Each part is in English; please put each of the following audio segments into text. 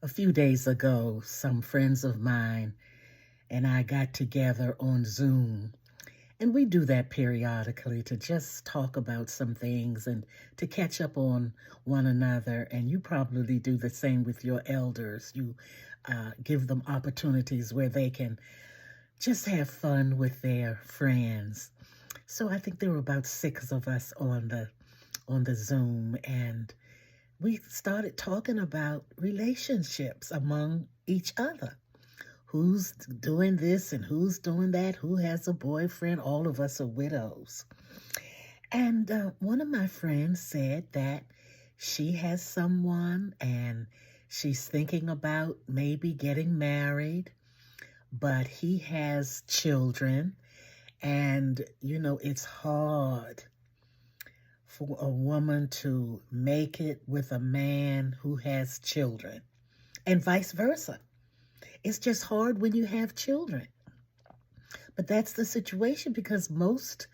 A few days ago, some friends of mine and I got together on Zoom. And we do that periodically to just talk about some things and to catch up on one another. And you probably do the same with your elders. You give them opportunities where they can just have fun with their friends. So I think there were about six of us on the Zoom, and we started talking about relationships among each other. Who's doing this and who's doing that? Who has a boyfriend? All of us are widows. And one of my friends said that she has someone and she's thinking about maybe getting married, but he has children. And, it's hard for a woman to make it with a man who has children, and vice versa. It's just hard when you have children. But that's the situation because most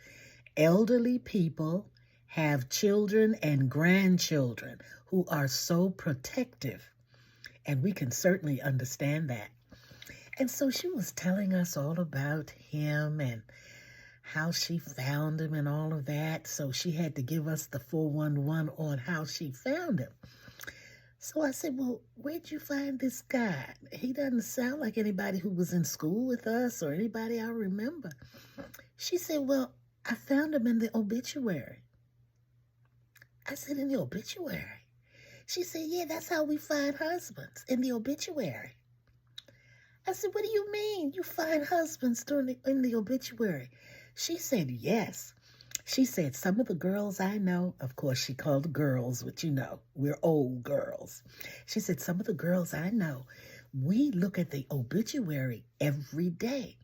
elderly people have children and grandchildren who are so protective. And we can certainly understand that. And so she was telling us all about him and how she found him and all of that. So she had to give us the 411 on how she found him. So I said, well, where'd you find this guy? He doesn't sound like anybody who was in school with us or anybody I remember. She said, well, I found him in the obituary. I said, in the obituary? She said, yeah, that's how we find husbands, in the obituary. I said, what do you mean you find husbands in the obituary? She said, yes. She said, some of the girls I know, of course she called girls, which we're old girls. She said, some of the girls I know, we look at the obituary every day.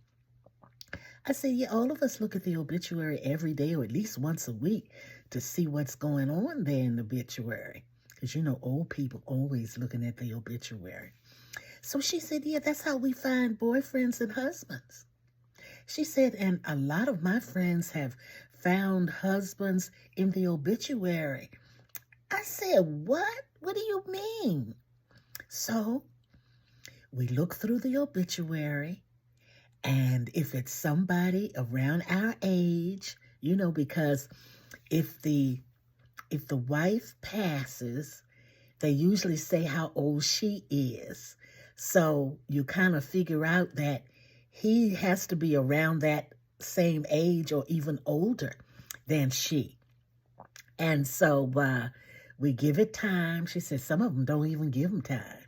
I said, yeah, all of us look at the obituary every day or at least once a week to see what's going on there in the obituary. Because old people always looking at the obituary. So she said, yeah, that's how we find boyfriends and husbands. She said, and a lot of my friends have found husbands in the obituary. I said, what? What do you mean? So we look through the obituary, and if it's somebody around our age, because if the wife passes, they usually say how old she is. So you kind of figure out that he has to be around that same age or even older than she. And so we give it time. She says some of them don't even give them time.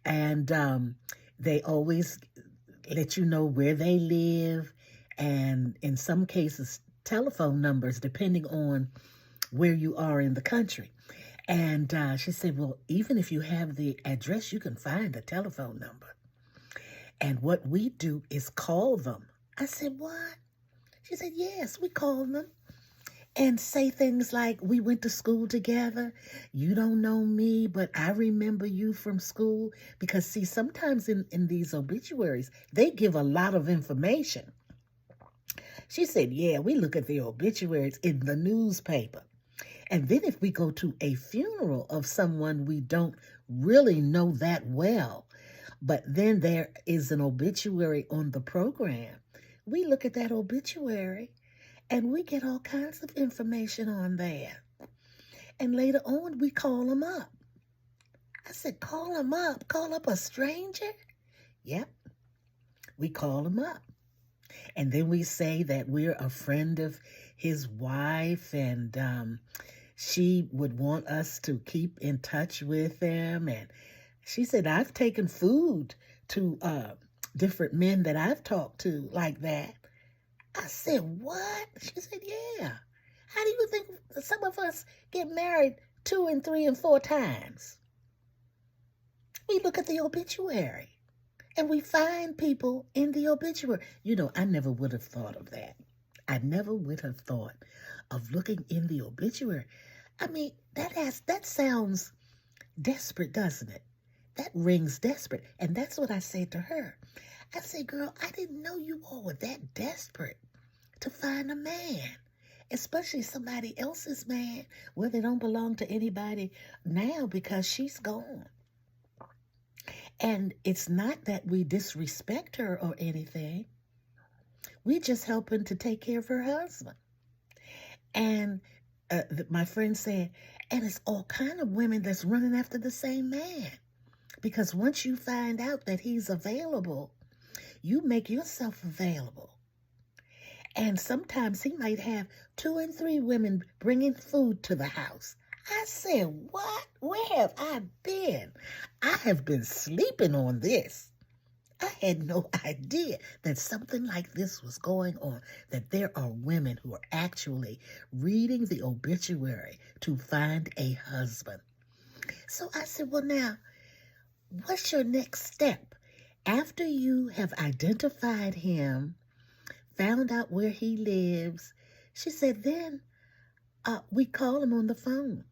And they always let you know where they live, and in some cases, telephone numbers, depending on where you are in the country. And she said, well, even if you have the address, you can find a telephone number. And what we do is call them. I said, what? She said, yes, we call them and say things like, we went to school together. You don't know me, but I remember you from school. Because, see, sometimes in these obituaries, they give a lot of information. She said, yeah, we look at the obituaries in the newspaper. And then if we go to a funeral of someone we don't really know that well, but then there is an obituary on the program, we look at that obituary and we get all kinds of information on there. And later on, we call them up. I said, call them up? Call up a stranger? Yep, we call them up. And then we say that we're a friend of his wife, and she would want us to keep in touch with him. And she said, I've taken food to different men that I've talked to like that. I said, what? She said, yeah. How do you think some of us get married 2 and 3 and 4 times? We look at the obituary and we find people in the obituary. I never would have thought of that. I never would have thought of looking in the obituary. I mean, that sounds desperate, doesn't it? That rings desperate. And that's what I said to her. I said, girl, I didn't know you all were that desperate to find a man, especially somebody else's man, where they don't belong to anybody now because she's gone. And it's not that we disrespect her or anything. We just helping to take care of her husband. And my friend said, and it's all kind of women that's running after the same man. Because once you find out that he's available, you make yourself available. And sometimes he might have 2 and 3 women bringing food to the house. I said, what? Where have I been? I have been sleeping on this. I had no idea that something like this was going on, that there are women who are actually reading the obituary to find a husband. So I said, well, now, what's your next step? After you have identified him, found out where he lives, she said, then we call him on the phone.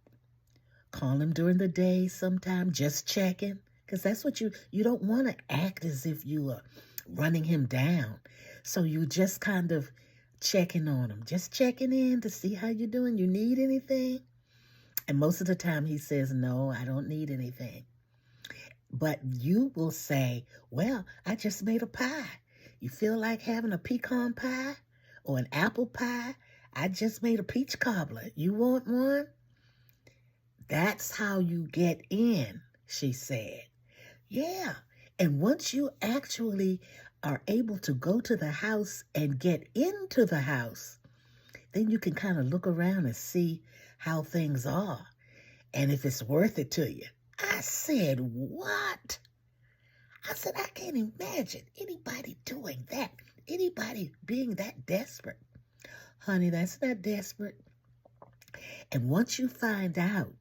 Call him during the day sometime, just checking. Because that's what you don't want to act as if you are running him down. So you just kind of checking on him, just checking in to see how you're doing. You need anything? And most of the time he says, no, I don't need anything. But you will say, well, I just made a pie. You feel like having a pecan pie or an apple pie? I just made a peach cobbler. You want one? That's how you get in, she said. Yeah. And once you actually are able to go to the house and get into the house, then you can kind of look around and see how things are and if it's worth it to you. I said, what? I said, I can't imagine anybody doing that. Anybody being that desperate. Honey, that's not desperate. And once you find out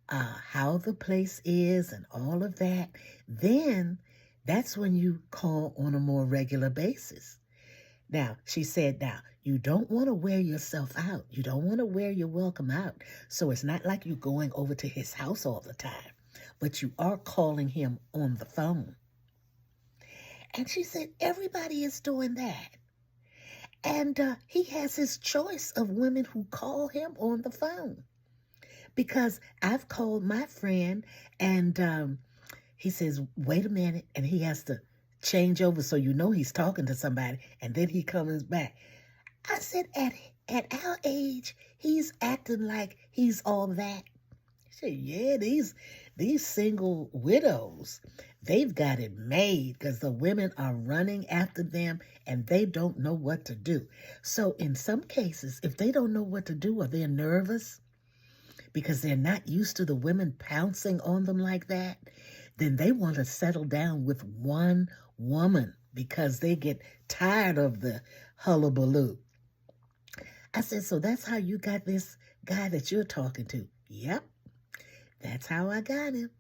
how the place is and all of that, then that's when you call on a more regular basis. Now, she said, now, you don't want to wear yourself out. You don't want to wear your welcome out. So it's not like you're going over to his house all the time, but you are calling him on the phone. And she said, everybody is doing that. And he has his choice of women who call him on the phone. Because I've called my friend and he says, wait a minute. And he has to change over so you know he's talking to somebody. And then he comes back. I said, at our age, he's acting like he's all that. She said, yeah, these single widows, they've got it made because the women are running after them and they don't know what to do. So in some cases, if they don't know what to do or they're nervous, because they're not used to the women pouncing on them like that, then they want to settle down with one woman because they get tired of the hullabaloo. I said, so that's how you got this guy that you're talking to? Yep, that's how I got him.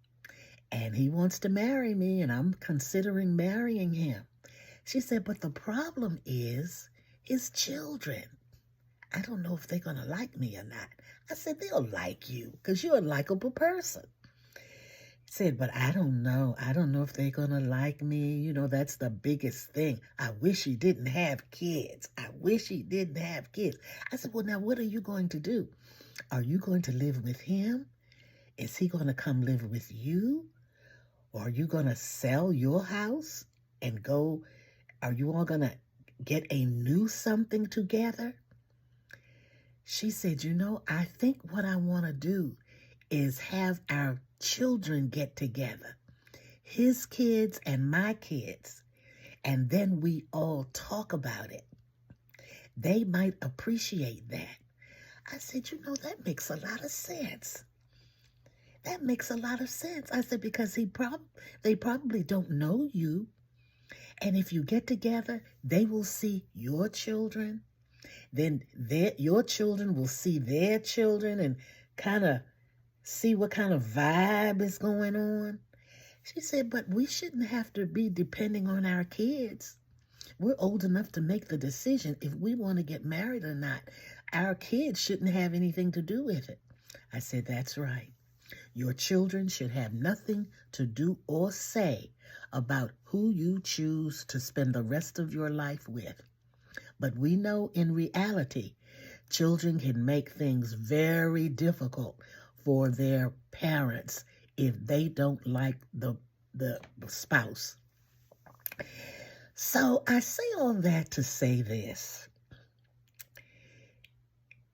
And he wants to marry me, and I'm considering marrying him. She said, but the problem is his children. I don't know if they're going to like me or not. I said, they'll like you because you're a likable person. He said, but I don't know. I don't know if they're going to like me. You know, that's the biggest thing. I wish he didn't have kids. I wish he didn't have kids. I said, well, now what are you going to do? Are you going to live with him? Is he going to come live with you? Or are you going to sell your house and go? Are you all going to get a new something together? She said, you know, I think what I want to do is have our children get together, his kids and my kids, and then we all talk about it. They might appreciate that. I said, you know, that makes a lot of sense. That makes a lot of sense. I said, because they probably don't know you. And if you get together, they will see your children. Then your children will see their children and kind of see what kind of vibe is going on. She said, but we shouldn't have to be depending on our kids. We're old enough to make the decision if we want to get married or not. Our kids shouldn't have anything to do with it. I said, that's right. Your children should have nothing to do or say about who you choose to spend the rest of your life with. But we know in reality, children can make things very difficult for their parents if they don't like the the spouse. So I say all that to say this.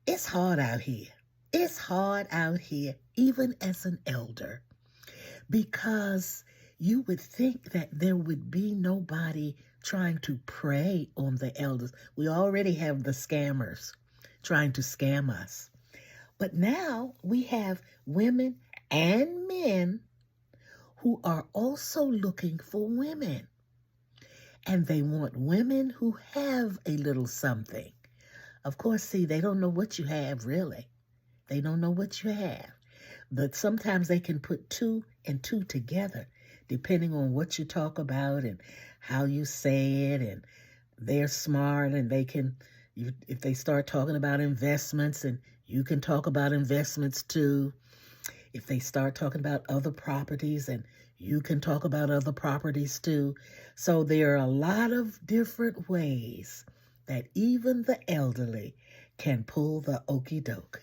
It's hard out here. It's hard out here, even as an elder, because you would think that there would be nobody trying to prey on the elders. We already have the scammers trying to scam us. But now we have women and men who are also looking for women. And they want women who have a little something. Of course, see, they don't know what you have, really. They don't know what you have. But sometimes they can put two and two together, depending on what you talk about and how you say it. And they're smart, and they can, if they start talking about investments, and you can talk about investments too. If they start talking about other properties, and you can talk about other properties too. So there are a lot of different ways that even the elderly can pull the okey doke.